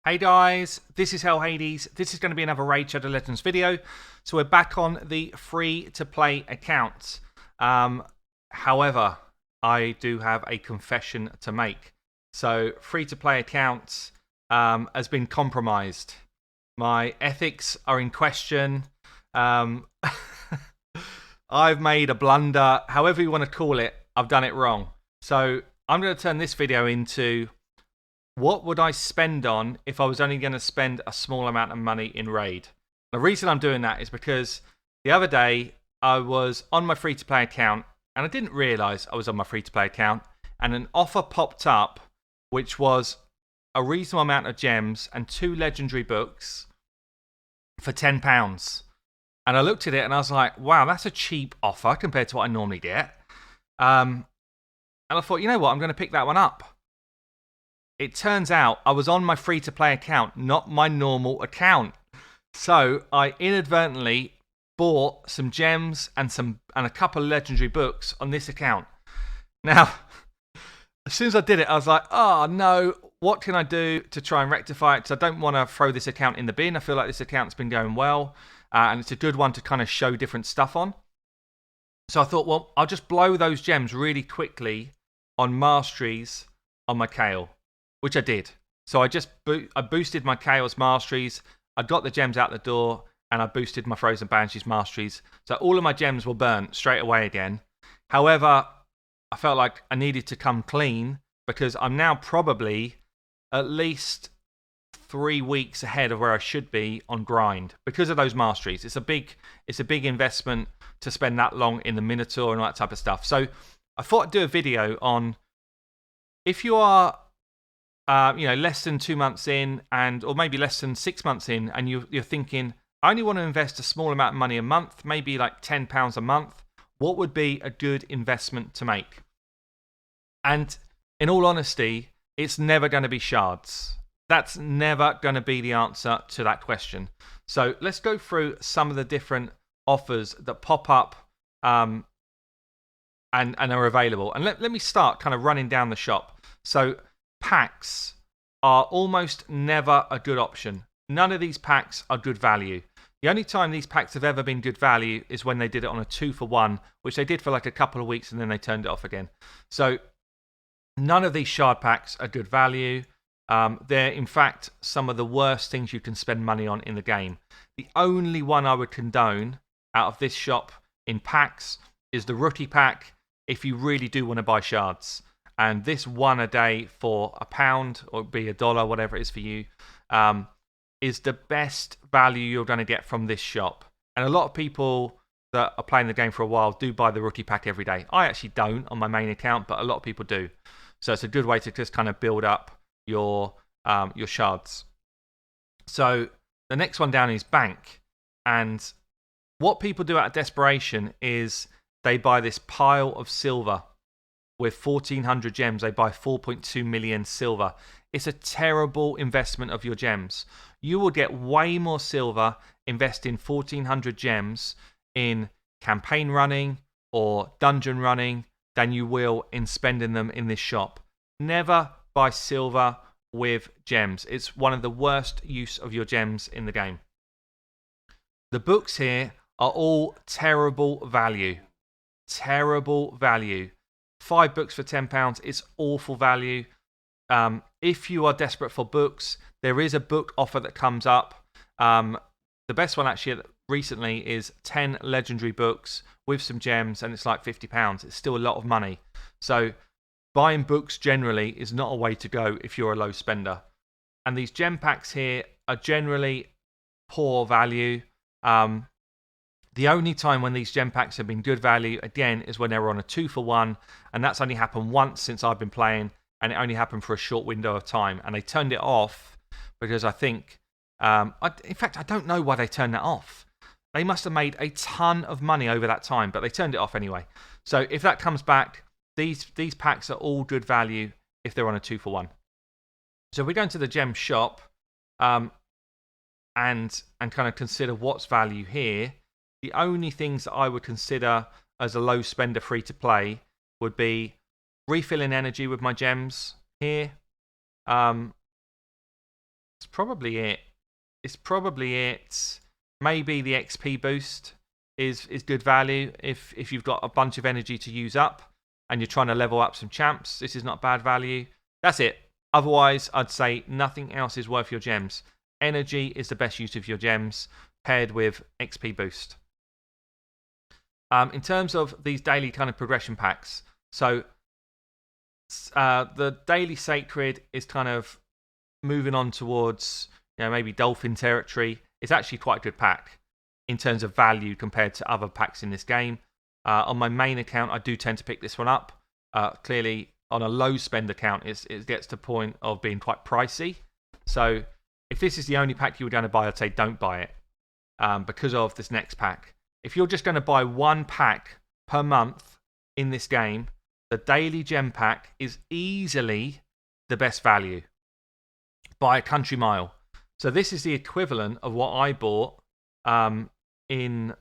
Hey guys, this is Hell Hades. This is going to be another Raid Shadow Legends video. So we're back on the free-to-play account. However, I do have a confession to make. So free-to-play account has been compromised. My ethics are in question. I've made a blunder. However you want to call it, I've done it wrong. So I'm going to turn this video into what would I spend on if I was only going to spend a small amount of money in Raid. The reason I'm doing that is because the other day I was on my free-to-play account and I didn't realise I was on my free-to-play account, and an offer popped up which was a reasonable amount of gems and 2 legendary books for £10. And I looked at it and I was like, wow, that's a cheap offer compared to what I normally get. And I thought, you know what, I'm going to pick that one up. It turns out I was on my free-to-play account, not my normal account. So I inadvertently bought some gems and a couple of legendary books on this account. Now, as soon as I did it, I was like, oh no, what can I do to try and rectify it? Because I don't want to throw this account in the bin. I feel like this account's been going well, and it's a good one to kind of show different stuff on. So I thought, well, I'll just blow those gems really quickly on Masteries on my Kale, which I did. So I boosted my Chaos Masteries, I got the gems out the door, and I boosted my Frozen Banshees Masteries. So all of my gems were burnt straight away again. However, I felt like I needed to come clean because I'm now probably at least 3 weeks ahead of where I should be on grind because of those Masteries. It's a big investment to spend that long in the Minotaur and all that type of stuff. So I thought I'd do a video on if you are less than 2 months in, or maybe less than 6 months in, and you're thinking, I only want to invest a small amount of money a month, maybe like £10 a month. What would be a good investment to make? And in all honesty, it's never going to be shards. That's never going to be the answer to that question. So let's go through some of the different offers that pop up and are available. And let me start kind of running down the shop. So packs are almost never a good option. None of these packs are good value. The only time these packs have ever been good value is when they did it on a 2-for-1, which they did for like a couple of weeks and then they turned it off again. So none of these shard packs are good value. They're in fact some of the worst things you can spend money on in the game. The only one I would condone out of this shop in packs is the rookie pack if you really do want to buy shards. And this one a day for £1 or be $1, whatever it is for you, is the best value you're going to get from this shop. And a lot of people that are playing the game for a while do buy the rookie pack every day. I actually don't on my main account, but a lot of people do. So it's a good way to just kind of build up your shards. So the next one down is bank. And what people do out of desperation is they buy this pile of silver. With 1,400 gems, they buy 4.2 million silver. It's a terrible investment of your gems. You will get way more silver investing 1,400 gems in campaign running or dungeon running than you will in spending them in this shop. Never buy silver with gems. It's one of the worst use of your gems in the game. The books here are all terrible value. Terrible value. 5 books for £10, it's awful value. If you are desperate for books, there is a book offer that comes up. The best one actually recently is 10 legendary books with some gems, and it's like £50. It's still a lot of money. So buying books generally is not a way to go if you're a low spender. And these gem packs here are generally poor value. The only time when these gem packs have been good value, again, is when they were on a 2-for-1, and that's only happened once since I've been playing, and it only happened for a short window of time. And they turned it off because I think, in fact, I don't know why they turned that off. They must have made a ton of money over that time, but they turned it off anyway. So if that comes back, these packs are all good value if they're on a 2-for-1. So we go into the gem shop and kind of consider what's value here. The only things that I would consider as a low spender free to play would be refilling energy with my gems here. It's probably it. It's probably it. Maybe the XP boost is good value if you've got a bunch of energy to use up and you're trying to level up some champs. This is not bad value. That's it. Otherwise, I'd say nothing else is worth your gems. Energy is the best use of your gems paired with XP boost. In terms of these daily kind of progression packs, so the daily sacred is kind of moving on towards maybe dolphin territory. It's actually quite a good pack in terms of value compared to other packs in this game. On my main account, I do tend to pick this one up. Clearly, on a low spend account, it gets to the point of being quite pricey. So if this is the only pack you were going to buy, I'd say don't buy it because of this next pack. If you're just going to buy one pack per month in this game, the daily gem pack is easily the best value by a country mile. So this is the equivalent of what I bought in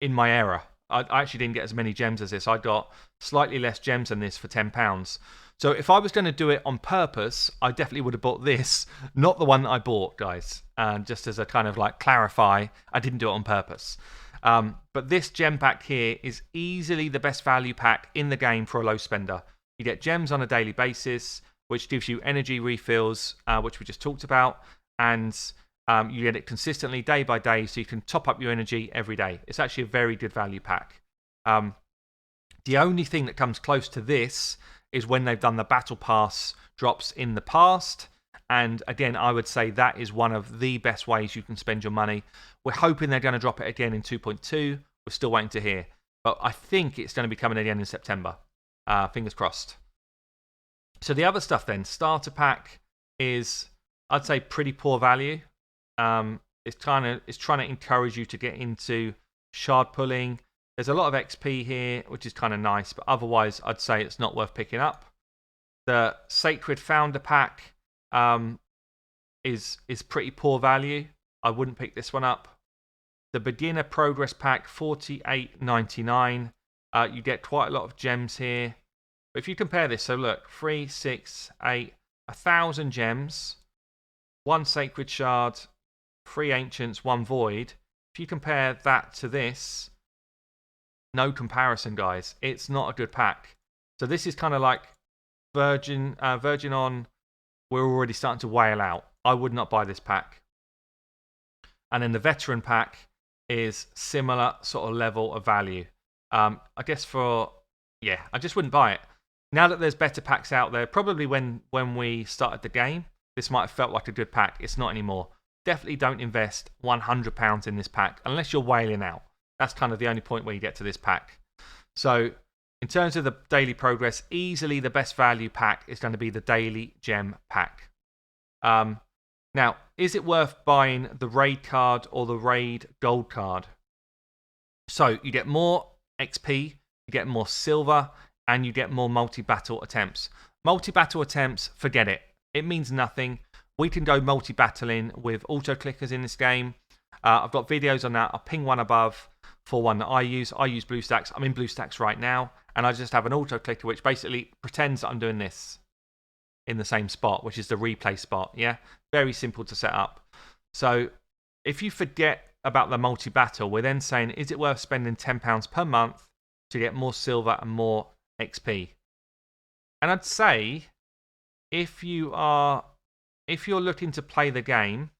my era. I actually didn't get as many gems as this. I got slightly less gems than this for £10. So if I was going to do it on purpose, I definitely would have bought this, not the one that I bought, guys. Just as a kind of like clarify, I didn't do it on purpose. But this gem pack here is easily the best value pack in the game for a low spender. You get gems on a daily basis, which gives you energy refills, which we just talked about, and you get it consistently day by day, so you can top up your energy every day. It's actually a very good value pack. The only thing that comes close to this is when they've done the Battle Pass drops in the past. And again, I would say that is one of the best ways you can spend your money. We're hoping they're going to drop it again in 2.2. We're still waiting to hear. But I think it's going to be coming again in September. Fingers crossed. So the other stuff then, starter pack is, I'd say, pretty poor value. It's trying to encourage you to get into shard pulling. There's a lot of XP here, which is kind of nice, but otherwise I'd say it's not worth picking up. The Sacred Founder pack is pretty poor value. I wouldn't pick this one up. The Beginner Progress pack, $48.99. You get quite a lot of gems here. But if you compare this, so look, 3, 6, 8, 1,000 gems, 1 Sacred Shard, 3 Ancients, 1 Void. If you compare that to this, no comparison, guys. It's not a good pack. So this is kind of like Virgin on. We're already starting to wail out. I would not buy this pack. And then the Veteran pack is similar sort of level of value. I guess I just wouldn't buy it. Now that there's better packs out there, probably when we started the game, this might have felt like a good pack. It's not anymore. Definitely don't invest £100 in this pack unless you're wailing out. That's kind of the only point where you get to this pack. So in terms of the daily progress, easily the best value pack is going to be the daily gem pack. Now, is it worth buying the raid card or the raid gold card? So you get more XP, you get more silver, and you get more multi-battle attempts. Multi-battle attempts, forget it. It means nothing. We can go multi-battling with auto-clickers in this game. I've got videos on that. I'll ping one above for one that I use. I use BlueStacks. I'm in BlueStacks right now, and I just have an auto-clicker which basically pretends that I'm doing this in the same spot, which is the replay spot. Yeah, very simple to set up. So if you forget about the multi-battle, we're then saying, is it worth spending £10 per month to get more silver and more XP? And I'd say if you're looking to play the game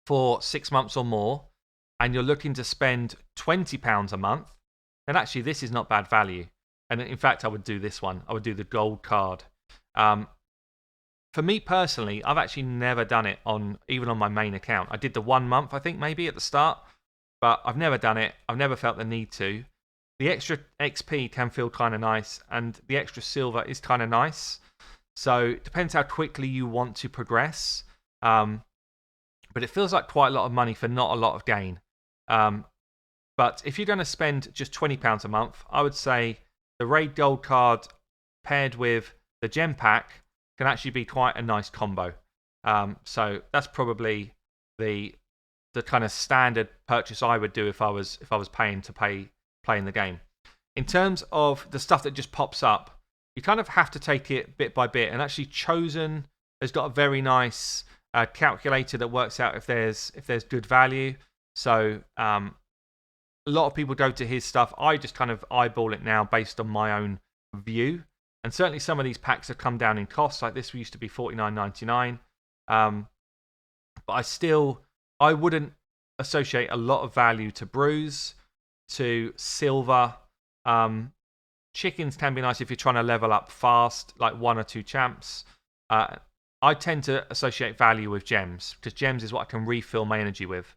for 6 months or more, and you're looking to spend £20 a month, then actually this is not bad value. And in fact, I would do this one. I would do the gold card. For me personally, I've actually never done it even on my main account. I did the 1 month, I think, maybe at the start, but I've never done it. I've never felt the need to. The extra XP can feel kind of nice, and the extra silver is kind of nice. So it depends how quickly you want to progress. But it feels like quite a lot of money for not a lot of gain. But if you're going to spend just £20 a month, I would say the Raid Gold card paired with the Gem Pack can actually be quite a nice combo. So that's probably the kind of standard purchase I would do if I was paying to play in the game. In terms of the stuff that just pops up, you kind of have to take it bit by bit. And actually, Chosen has got a very nice calculator that works out if there's good value. So a lot of people go to his stuff. I just kind of eyeball it now based on my own view. And certainly some of these packs have come down in cost. Like this used to be $49.99. But I wouldn't associate a lot of value to brews, to silver. Chickens can be nice if you're trying to level up fast, like 1 or 2 champs. I tend to associate value with gems, because gems is what I can refill my energy with.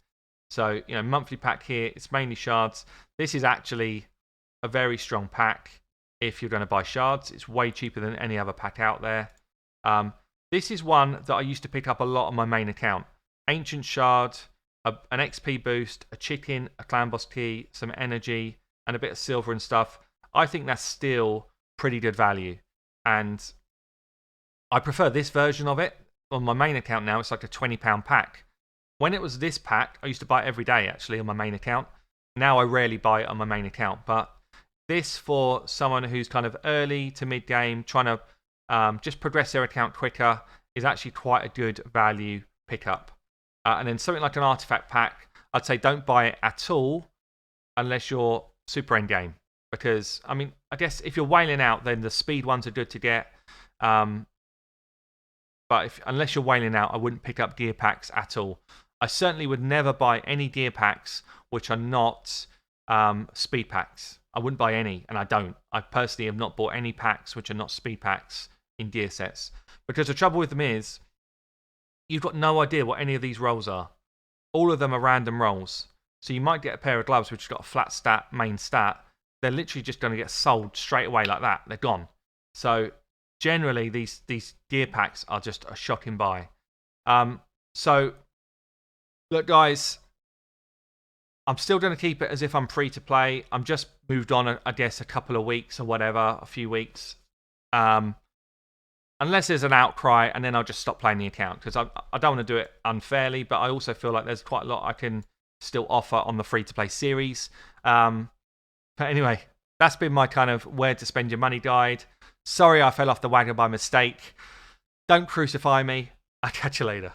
So, monthly pack here, it's mainly shards. This is actually a very strong pack if you're going to buy shards. It's way cheaper than any other pack out there. This is one that I used to pick up a lot on my main account. Ancient shard, an XP boost, a chicken, a clan boss key, some energy, and a bit of silver and stuff. I think that's still pretty good value. And I prefer this version of it. On my main account now, it's like a £20 pack. When it was this pack, I used to buy it every day, actually, on my main account. Now I rarely buy it on my main account. But this, for someone who's kind of early to mid-game, trying to just progress their account quicker, is actually quite a good value pickup. And then something like an artifact pack, I'd say don't buy it at all unless you're super end-game. Because, I guess if you're whaling out, then the speed ones are good to get. But unless you're whaling out, I wouldn't pick up gear packs at all. I certainly would never buy any gear packs which are not speed packs. I wouldn't buy any, and I don't. I personally have not bought any packs which are not speed packs in gear sets. Because the trouble with them is, you've got no idea what any of these rolls are. All of them are random rolls. So you might get a pair of gloves which have got a flat stat, main stat. They're literally just going to get sold straight away like that. They're gone. So generally, these gear packs are just a shocking buy. So, look, guys, I'm still going to keep it as if I'm free to play. I'm just moved on, I guess, a couple of weeks or whatever, a few weeks. Unless there's an outcry, and then I'll just stop playing the account, because I don't want to do it unfairly, but I also feel like there's quite a lot I can still offer on the free-to-play series. But anyway, that's been my kind of where to spend your money guide. Sorry I fell off the wagon by mistake. Don't crucify me. I'll catch you later.